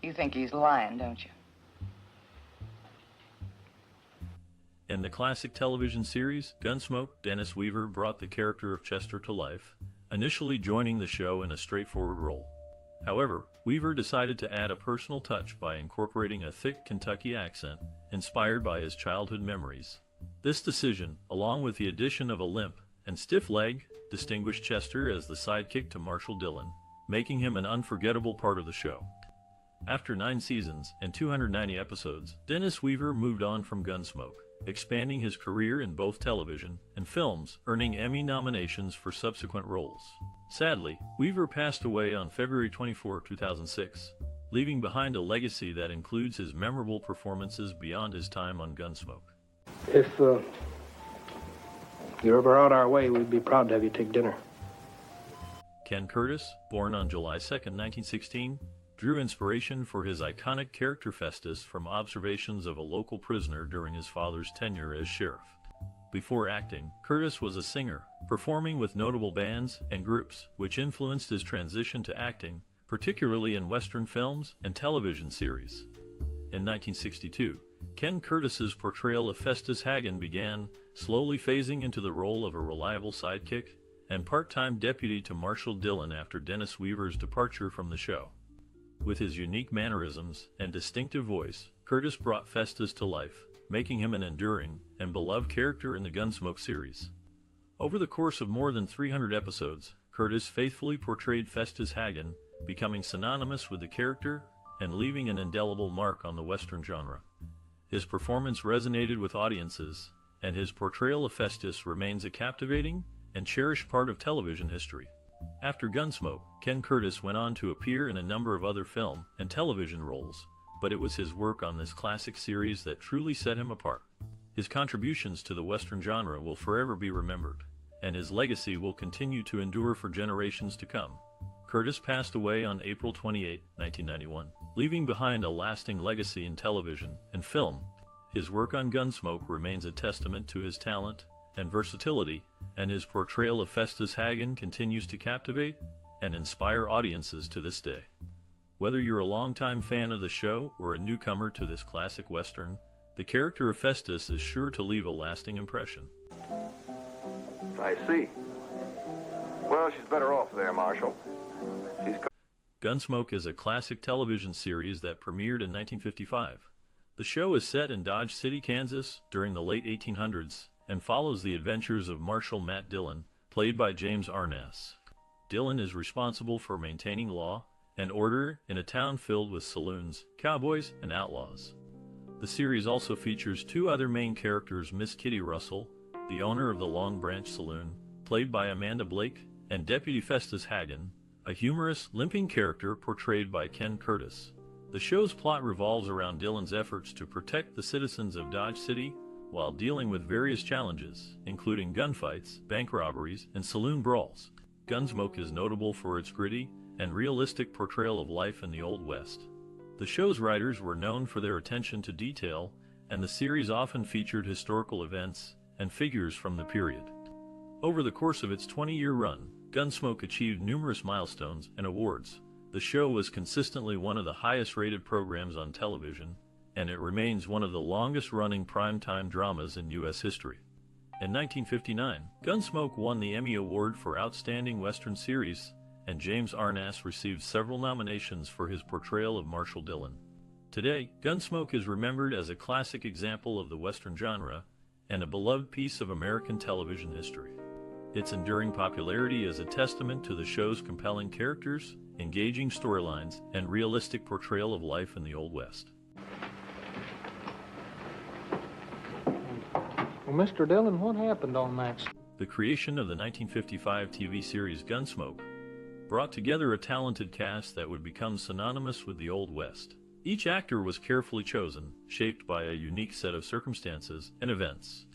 You think he's lying, don't you? In the classic television series, Gunsmoke, Dennis Weaver brought the character of Chester to life, initially joining the show in a straightforward role. However, Weaver decided to add a personal touch by incorporating a thick Kentucky accent, inspired by his childhood memories. This decision, along with the addition of a limp and stiff leg, distinguished Chester as the sidekick to Marshal Dillon, making him an unforgettable part of the show. After 9 seasons and 290 episodes, Dennis Weaver moved on from Gunsmoke, expanding his career in both television and films, earning Emmy nominations for subsequent roles. Sadly, Weaver passed away on February 24, 2006, leaving behind a legacy that includes his memorable performances beyond his time on Gunsmoke. If you're ever out our way, we'd be proud to have you take dinner. Ken Curtis, born on July 2, 1916, drew inspiration for his iconic character Festus from observations of a local prisoner during his father's tenure as sheriff. Before acting, Curtis was a singer, performing with notable bands and groups, which influenced his transition to acting, particularly in Western films and television series. In 1962, Ken Curtis's portrayal of Festus Hagen began, slowly phasing into the role of a reliable sidekick and part-time deputy to Marshal Dillon after Dennis Weaver's departure from the show. With his unique mannerisms and distinctive voice, Curtis brought Festus to life, making him an enduring and beloved character in the Gunsmoke series. Over the course of more than 300 episodes, Curtis faithfully portrayed Festus Hagen, becoming synonymous with the character and leaving an indelible mark on the Western genre. His performance resonated with audiences, and his portrayal of Festus remains a captivating and cherished part of television history. After Gunsmoke, Ken Curtis went on to appear in a number of other film and television roles, but it was his work on this classic series that truly set him apart. His contributions to the Western genre will forever be remembered, and his legacy will continue to endure for generations to come. Curtis passed away on April 28, 1991, leaving behind a lasting legacy in television and film. His work on Gunsmoke remains a testament to his talent and versatility, and his portrayal of Festus Hagen continues to captivate and inspire audiences to this day. Whether you're a longtime fan of the show or a newcomer to this classic Western, the character of Festus is sure to leave a lasting impression. I see. Well, she's better off there, Marshal. Gunsmoke is a classic television series that premiered in 1955. The show is set in Dodge City, Kansas, during the late 1800s, and follows the adventures of Marshal Matt Dillon, played by James Arness. Dillon is responsible for maintaining law and order in a town filled with saloons, cowboys, and outlaws. The series also features 2 other main characters, Miss Kitty Russell, the owner of the Long Branch Saloon, played by Amanda Blake, and Deputy Festus Hagen, a humorous, limping character portrayed by Ken Curtis. The show's plot revolves around Dillon's efforts to protect the citizens of Dodge City while dealing with various challenges, including gunfights, bank robberies, and saloon brawls. Gunsmoke is notable for its gritty and realistic portrayal of life in the Old West. The show's writers were known for their attention to detail, and the series often featured historical events and figures from the period. Over the course of its 20-year run, Gunsmoke achieved numerous milestones and awards. The show was consistently one of the highest-rated programs on television, and it remains one of the longest-running primetime dramas in U.S. history. In 1959, Gunsmoke won the Emmy Award for Outstanding Western Series, and James Arness received several nominations for his portrayal of Marshal Dillon. Today, Gunsmoke is remembered as a classic example of the Western genre and a beloved piece of American television history. Its enduring popularity is a testament to the show's compelling characters, engaging storylines, and realistic portrayal of life in the Old West. Well, Mr. Dillon, what happened on that? The creation of the 1955 TV series Gunsmoke brought together a talented cast that would become synonymous with the Old West. Each actor was carefully chosen, shaped by a unique set of circumstances and events.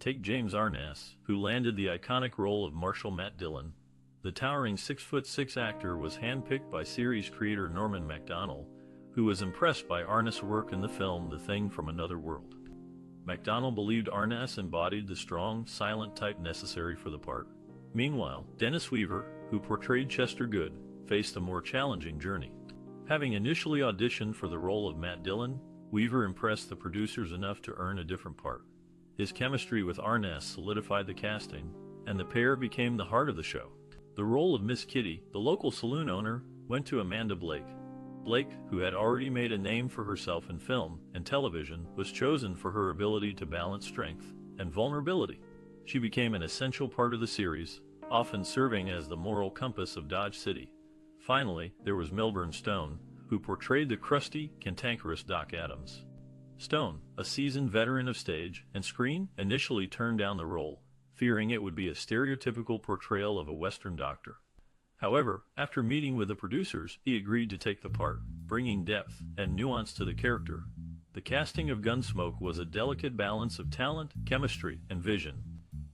Take James Arness, who landed the iconic role of Marshal Matt Dillon. The towering 6'6" actor was handpicked by series creator Norman Macdonald, who was impressed by Arness' work in the film The Thing from Another World. Macdonald believed Arness embodied the strong, silent type necessary for the part. Meanwhile, Dennis Weaver, who portrayed Chester Good, faced a more challenging journey. Having initially auditioned for the role of Matt Dillon, Weaver impressed the producers enough to earn a different part. His chemistry with Arness solidified the casting, and the pair became the heart of the show. The role of Miss Kitty, the local saloon owner, went to Amanda Blake. Blake, who had already made a name for herself in film and television, was chosen for her ability to balance strength and vulnerability. She became an essential part of the series, often serving as the moral compass of Dodge City. Finally, there was Milburn Stone, who portrayed the crusty, cantankerous Doc Adams. Stone, a seasoned veteran of stage and screen, initially turned down the role, fearing it would be a stereotypical portrayal of a Western doctor. However, after meeting with the producers, he agreed to take the part, bringing depth and nuance to the character. The casting of Gunsmoke was a delicate balance of talent, chemistry, and vision.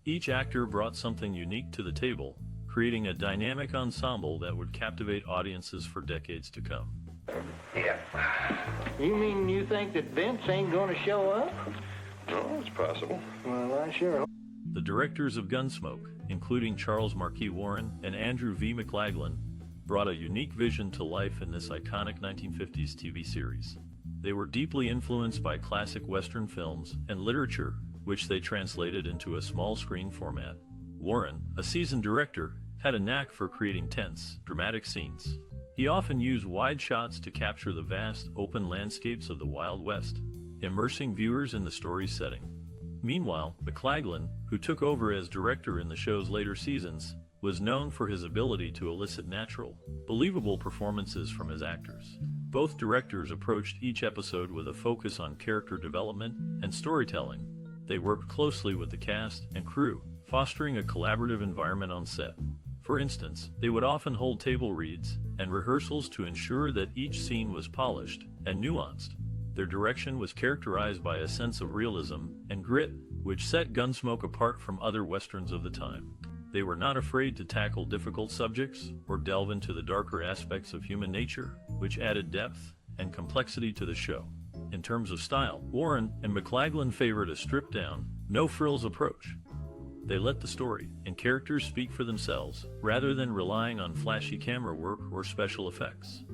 Each actor brought something unique to the table, creating a dynamic ensemble that would captivate audiences for decades to come. Yeah. You mean you think that Vince ain't gonna show up? No, it's possible. Well, I sure hope. The directors of Gunsmoke, including Charles Marquis Warren and Andrew V. McLaglen, brought a unique vision to life in this iconic 1950s TV series. They were deeply influenced by classic Western films and literature, which they translated into a small screen format. Warren, a seasoned director, had a knack for creating tense, dramatic scenes. He often used wide shots to capture the vast, open landscapes of the Wild West, immersing viewers in the story's setting. Meanwhile, McLaglen, who took over as director in the show's later seasons, was known for his ability to elicit natural, believable performances from his actors. Both directors approached each episode with a focus on character development and storytelling. They worked closely with the cast and crew, fostering a collaborative environment on set. For instance, they would often hold table reads and rehearsals to ensure that each scene was polished and nuanced. Their direction was characterized by a sense of realism and grit, which set Gunsmoke apart from other westerns of the time. They were not afraid to tackle difficult subjects or delve into the darker aspects of human nature, which added depth and complexity to the show. In terms of style, Warren and McLaglen favored a stripped-down, no-frills approach. They let the story and characters speak for themselves, rather than relying on flashy camera work or special effects.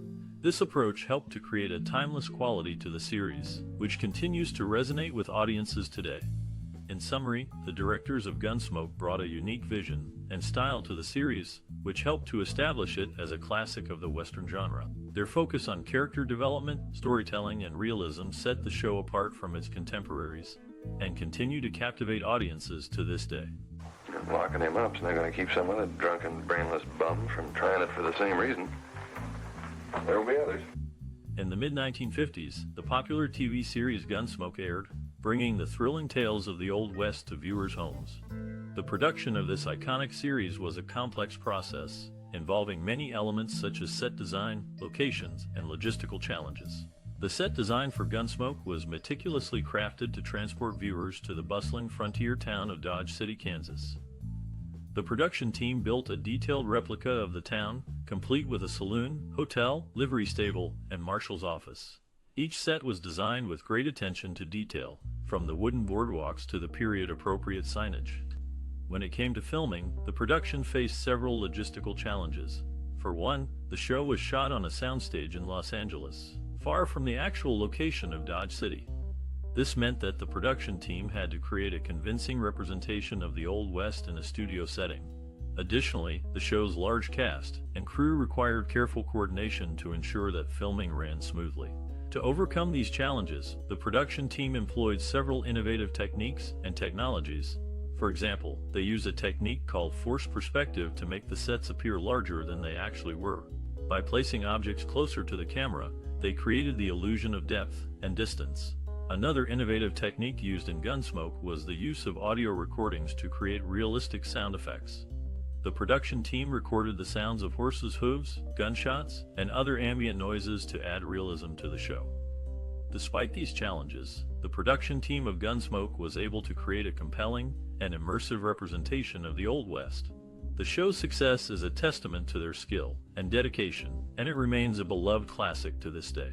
This approach helped to create a timeless quality to the series, which continues to resonate with audiences today. In summary, the directors of Gunsmoke brought a unique vision and style to the series, which helped to establish it as a classic of the Western genre. Their focus on character development, storytelling, and realism set the show apart from its contemporaries, and continue to captivate audiences to this day. Locking him up's not going to keep some other drunken, brainless bum from trying it for the same reason. There'll be others. In the mid-1950s, the popular TV series Gunsmoke aired, bringing the thrilling tales of the Old West to viewers' homes. The production of this iconic series was a complex process, involving many elements such as set design, locations, and logistical challenges. The set design for Gunsmoke was meticulously crafted to transport viewers to the bustling frontier town of Dodge City, Kansas. The production team built a detailed replica of the town, complete with a saloon, hotel, livery stable, and marshal's office. Each set was designed with great attention to detail, from the wooden boardwalks to the period-appropriate signage. When it came to filming, the production faced several logistical challenges. For one, the show was shot on a soundstage in Los Angeles, far from the actual location of Dodge City. This meant that the production team had to create a convincing representation of the Old West in a studio setting. Additionally, the show's large cast and crew required careful coordination to ensure that filming ran smoothly. To overcome these challenges, the production team employed several innovative techniques and technologies. For example, they used a technique called forced perspective to make the sets appear larger than they actually were. By placing objects closer to the camera, they created the illusion of depth and distance. Another innovative technique used in Gunsmoke was the use of audio recordings to create realistic sound effects. The production team recorded the sounds of horses' hooves, gunshots, and other ambient noises to add realism to the show. Despite these challenges, the production team of Gunsmoke was able to create a compelling and immersive representation of the Old West. The show's success is a testament to their skill and dedication, and it remains a beloved classic to this day.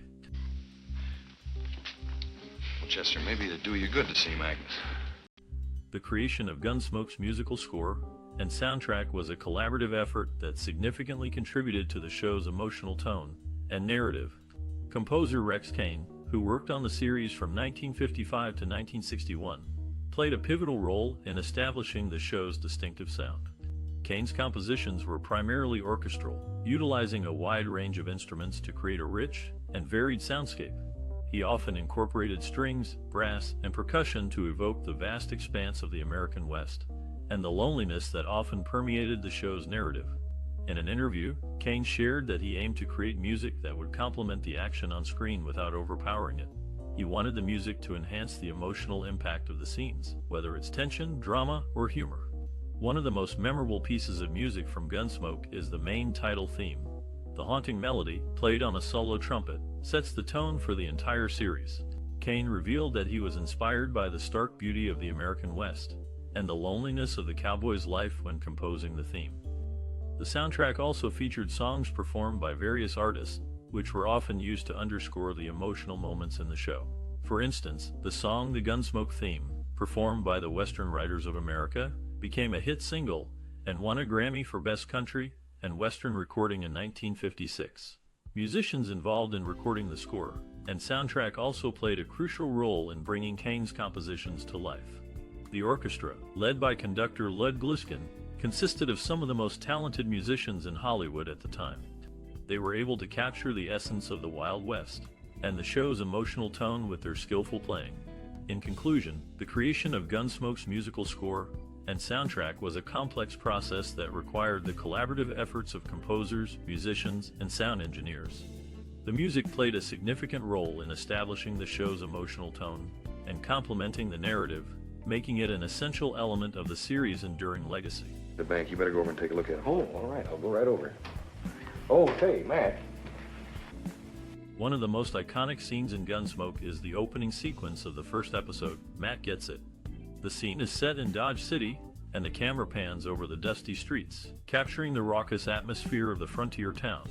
Chester, maybe it'd do you good to see Magnus. The creation of Gunsmoke's musical score and soundtrack was a collaborative effort that significantly contributed to the show's emotional tone and narrative. Composer Rex Kane, who worked on the series from 1955 to 1961, played a pivotal role in establishing the show's distinctive sound. Kane's compositions were primarily orchestral, utilizing a wide range of instruments to create a rich and varied soundscape. He often incorporated strings, brass, and percussion to evoke the vast expanse of the American West and the loneliness that often permeated the show's narrative. In an interview, Kane shared that he aimed to create music that would complement the action on screen without overpowering it. He wanted the music to enhance the emotional impact of the scenes, whether it's tension, drama, or humor. One of the most memorable pieces of music from Gunsmoke is the main title theme. The haunting melody, played on a solo trumpet, sets the tone for the entire series. Kane revealed that he was inspired by the stark beauty of the American West and the loneliness of the cowboy's life when composing the theme. The soundtrack also featured songs performed by various artists, which were often used to underscore the emotional moments in the show. For instance, the song The Gunsmoke Theme, performed by the Western Writers of America, became a hit single and won a Grammy for Best Country and Western Recording in 1956. Musicians involved in recording the score and soundtrack also played a crucial role in bringing Kane's compositions to life. The orchestra, led by conductor Lud Gluskin, consisted of some of the most talented musicians in Hollywood at the time. They were able to capture the essence of the Wild West and the show's emotional tone with their skillful playing. In conclusion, the creation of Gunsmoke's musical score and soundtrack was a complex process that required the collaborative efforts of composers, musicians, and sound engineers. The music played a significant role in establishing the show's emotional tone and complementing the narrative, making it an essential element of the series' enduring legacy. The bank, you better go over and take a look at it. Oh, all right, I'll go right over. Okay, Matt. One of the most iconic scenes in Gunsmoke is the opening sequence of the first episode, Matt Gets It. The scene is set in Dodge City, and the camera pans over the dusty streets, capturing the raucous atmosphere of the frontier town.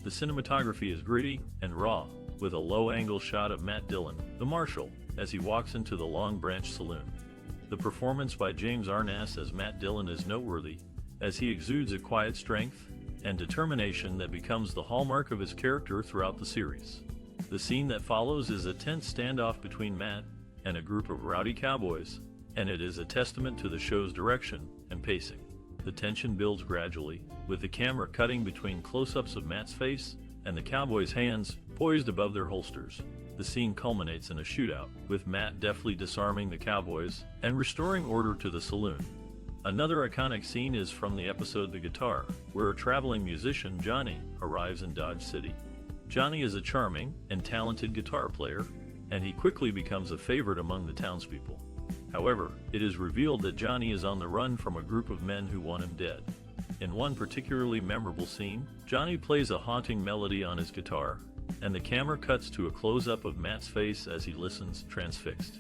The cinematography is gritty and raw, with a low-angle shot of Matt Dillon, the marshal, as he walks into the Long Branch Saloon. The performance by James Arness as Matt Dillon is noteworthy, as he exudes a quiet strength and determination that becomes the hallmark of his character throughout the series. The scene that follows is a tense standoff between Matt and a group of rowdy cowboys, and it is a testament to the show's direction and pacing. The tension builds gradually, with the camera cutting between close-ups of Matt's face and the cowboys' hands poised above their holsters. The scene culminates in a shootout, with Matt deftly disarming the cowboys and restoring order to the saloon. Another iconic scene is from the episode The Guitar, where a traveling musician, Johnny, arrives in Dodge City. Johnny is a charming and talented guitar player, and he quickly becomes a favorite among the townspeople. However, it is revealed that Johnny is on the run from a group of men who want him dead. In one particularly memorable scene, Johnny plays a haunting melody on his guitar, and the camera cuts to a close-up of Matt's face as he listens, transfixed.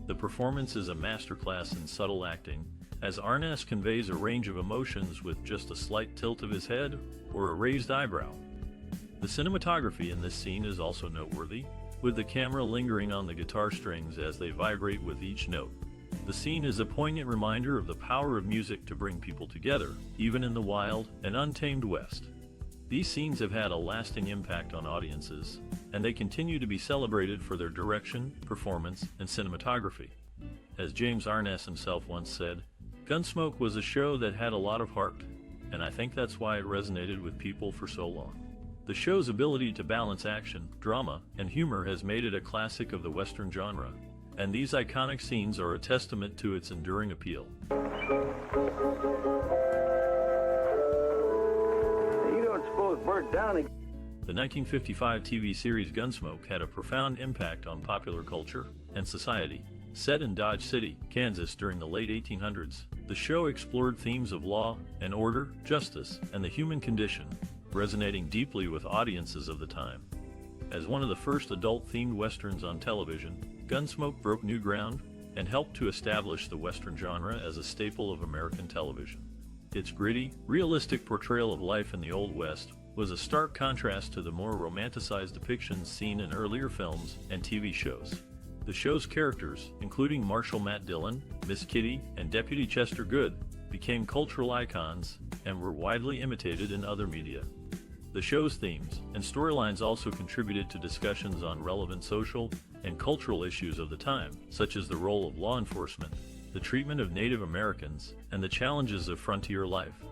The performance is a masterclass in subtle acting, as Arness conveys a range of emotions with just a slight tilt of his head or a raised eyebrow. The cinematography in this scene is also noteworthy, with the camera lingering on the guitar strings as they vibrate with each note. The scene is a poignant reminder of the power of music to bring people together, even in the wild and untamed West. These scenes have had a lasting impact on audiences, and they continue to be celebrated for their direction, performance, and cinematography. As James Arness himself once said, Gunsmoke was a show that had a lot of heart, and I think that's why it resonated with people for so long. The show's ability to balance action, drama, and humor has made it a classic of the Western genre, and these iconic scenes are a testament to its enduring appeal. You don't suppose Bert Downing... The 1955 TV series Gunsmoke had a profound impact on popular culture and society. Set in Dodge City, Kansas during the late 1800s, the show explored themes of law and order, justice, and the human condition, resonating deeply with audiences of the time. As one of the first adult-themed westerns on television, Gunsmoke broke new ground and helped to establish the western genre as a staple of American television. Its gritty, realistic portrayal of life in the Old West was a stark contrast to the more romanticized depictions seen in earlier films and TV shows. The show's characters, including Marshal Matt Dillon, Miss Kitty, and Deputy Chester Good, became cultural icons and were widely imitated in other media. The show's themes and storylines also contributed to discussions on relevant social and cultural issues of the time, such as the role of law enforcement, the treatment of Native Americans, and the challenges of frontier life.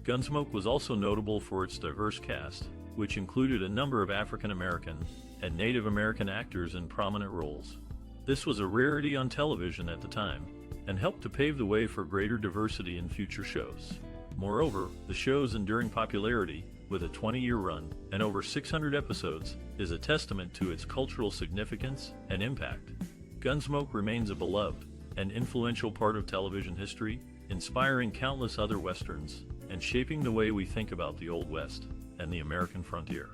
Gunsmoke was also notable for its diverse cast, which included a number of African American and Native American actors in prominent roles. This was a rarity on television at the time, and helped to pave the way for greater diversity in future shows. Moreover, the show's enduring popularity, with a 20-year run and over 600 episodes, is a testament to its cultural significance and impact. Gunsmoke remains a beloved and influential part of television history, inspiring countless other westerns and shaping the way we think about the Old West and the American frontier.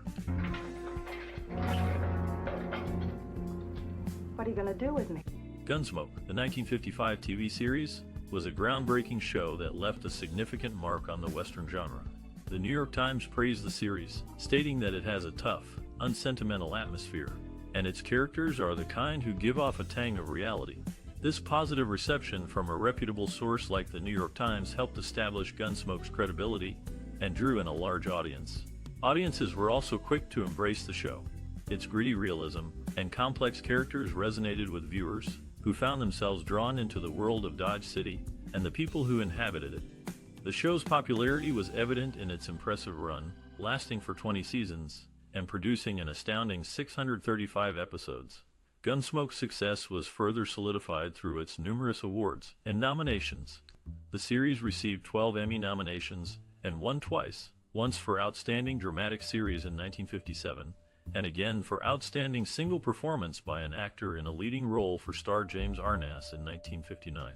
What are you going to do with me? Gunsmoke, the 1955 TV series, was a groundbreaking show that left a significant mark on the Western genre. The New York Times praised the series, stating that it has a tough, unsentimental atmosphere, and its characters are the kind who give off a tang of reality. This positive reception from a reputable source like the New York Times helped establish Gunsmoke's credibility and drew in a large audience. Audiences were also quick to embrace the show. Its gritty realism and complex characters resonated with viewers, who found themselves drawn into the world of Dodge City and the people who inhabited it. The show's popularity was evident in its impressive run, lasting for 20 seasons and producing an astounding 635 episodes. Gunsmoke's success was further solidified through its numerous awards and nominations. The series received 12 Emmy nominations and won twice, once for Outstanding Dramatic Series in 1957, and again for Outstanding Single Performance by an Actor in a Leading Role for star James Arness in 1959.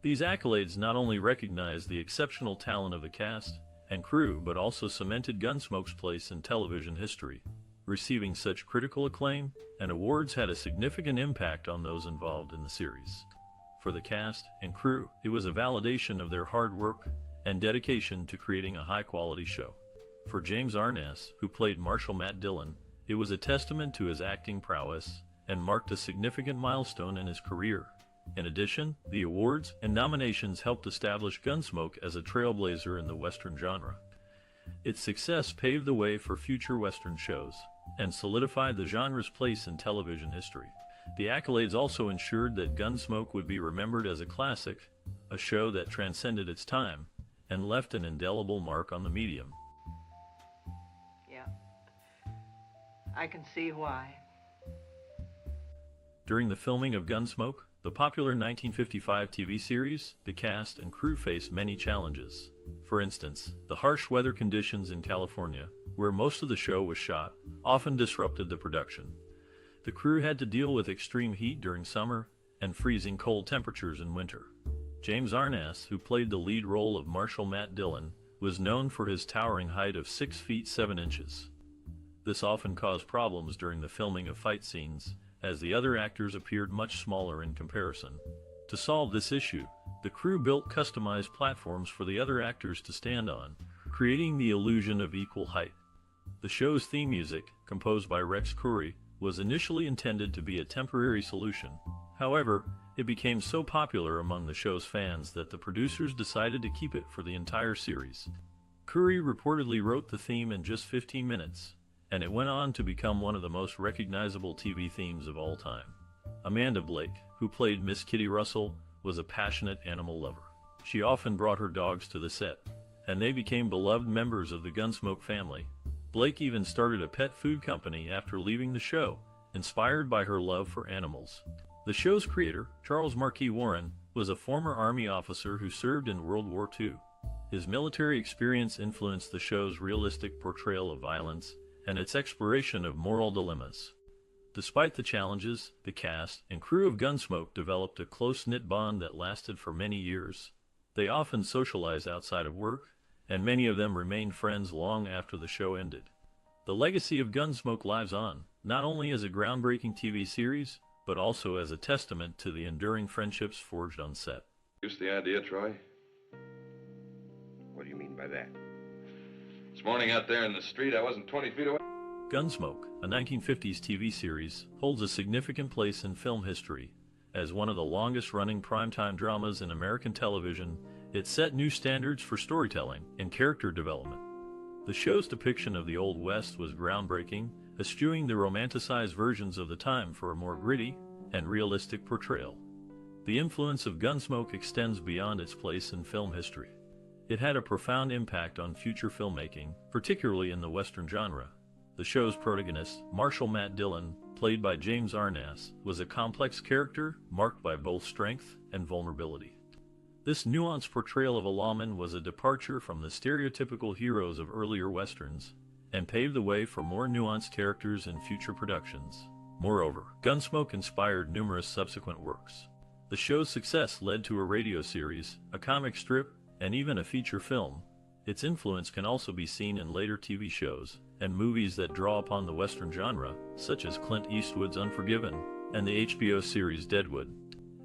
These accolades not only recognized the exceptional talent of the cast and crew but also cemented Gunsmoke's place in television history. Receiving such critical acclaim and awards had a significant impact on those involved in the series. For the cast and crew, it was a validation of their hard work and dedication to creating a high-quality show. For James Arness, who played Marshal Matt Dillon, it was a testament to his acting prowess and marked a significant milestone in his career. In addition, the awards and nominations helped establish Gunsmoke as a trailblazer in the Western genre. Its success paved the way for future Western shows and solidified the genre's place in television history. The accolades also ensured that Gunsmoke would be remembered as a classic, a show that transcended its time and left an indelible mark on the medium. Yeah. I can see why. During the filming of Gunsmoke, the popular 1955 TV series, the cast and crew faced many challenges. For instance, the harsh weather conditions in California, where most of the show was shot, often disrupted the production. The crew had to deal with extreme heat during summer and freezing cold temperatures in winter. James Arness, who played the lead role of Marshal Matt Dillon, was known for his towering height of 6 feet 7 inches. This often caused problems during the filming of fight scenes, as the other actors appeared much smaller in comparison. To solve this issue, the crew built customized platforms for the other actors to stand on, creating the illusion of equal height. The show's theme music, composed by Rex Curry, was initially intended to be a temporary solution. However, it became so popular among the show's fans that the producers decided to keep it for the entire series. Curry reportedly wrote the theme in just 15 minutes, and it went on to become one of the most recognizable TV themes of all time. Amanda Blake, who played Miss Kitty Russell, was a passionate animal lover. She often brought her dogs to the set, and they became beloved members of the Gunsmoke family. Blake even started a pet food company after leaving the show, inspired by her love for animals. The show's creator, Charles Marquis Warren, was a former Army officer who served in World War II. His military experience influenced the show's realistic portrayal of violence and its exploration of moral dilemmas. Despite the challenges, the cast and crew of Gunsmoke developed a close-knit bond that lasted for many years. They often socialized outside of work, and many of them remained friends long after the show ended. The legacy of Gunsmoke lives on, not only as a groundbreaking TV series, but also as a testament to the enduring friendships forged on set. Use the idea, Troy? What do you mean by that? This morning out there in the street, I wasn't 20 feet away. Gunsmoke, a 1950s TV series, holds a significant place in film history. As one of the longest-running primetime dramas in American television, it set new standards for storytelling and character development. The show's depiction of the Old West was groundbreaking, eschewing the romanticized versions of the time for a more gritty and realistic portrayal. The influence of Gunsmoke extends beyond its place in film history. It had a profound impact on future filmmaking, particularly in the Western genre. The show's protagonist, Marshal Matt Dillon, played by James Arness, was a complex character marked by both strength and vulnerability. This nuanced portrayal of a lawman was a departure from the stereotypical heroes of earlier Westerns and paved the way for more nuanced characters in future productions. Moreover, Gunsmoke inspired numerous subsequent works. The show's success led to a radio series, a comic strip, and even a feature film. Its influence can also be seen in later TV shows and movies that draw upon the Western genre, such as Clint Eastwood's Unforgiven and the HBO series Deadwood.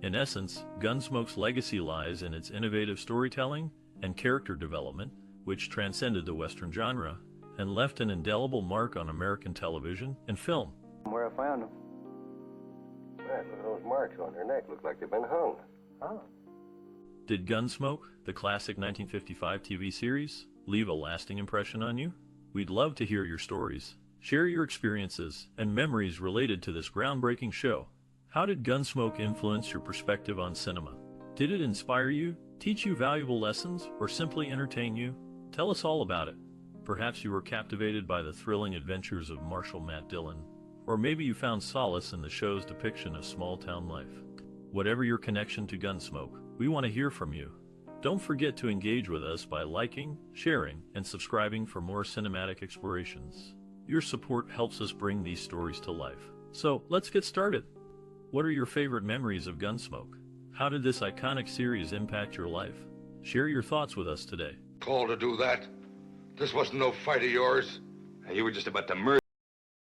In essence, Gunsmoke's legacy lies in its innovative storytelling and character development, which transcended the Western genre and left an indelible mark on American television and film. Where I found them. Man, look at those marks on their neck. Look like they've been hung. Huh? Did Gunsmoke, the classic 1955 TV series, leave a lasting impression on you? We'd love to hear your stories. Share your experiences and memories related to this groundbreaking show. How did Gunsmoke influence your perspective on cinema? Did it inspire you, teach you valuable lessons, or simply entertain you? Tell us all about it. Perhaps you were captivated by the thrilling adventures of Marshal Matt Dillon, or maybe you found solace in the show's depiction of small-town life. Whatever your connection to Gunsmoke, we want to hear from you. Don't forget to engage with us by liking, sharing, and subscribing for more cinematic explorations. Your support helps us bring these stories to life. So, let's get started. What are your favorite memories of Gunsmoke? How did this iconic series impact your life? Share your thoughts with us today. Call to do that? This wasn't no fight of yours. You were just about to murder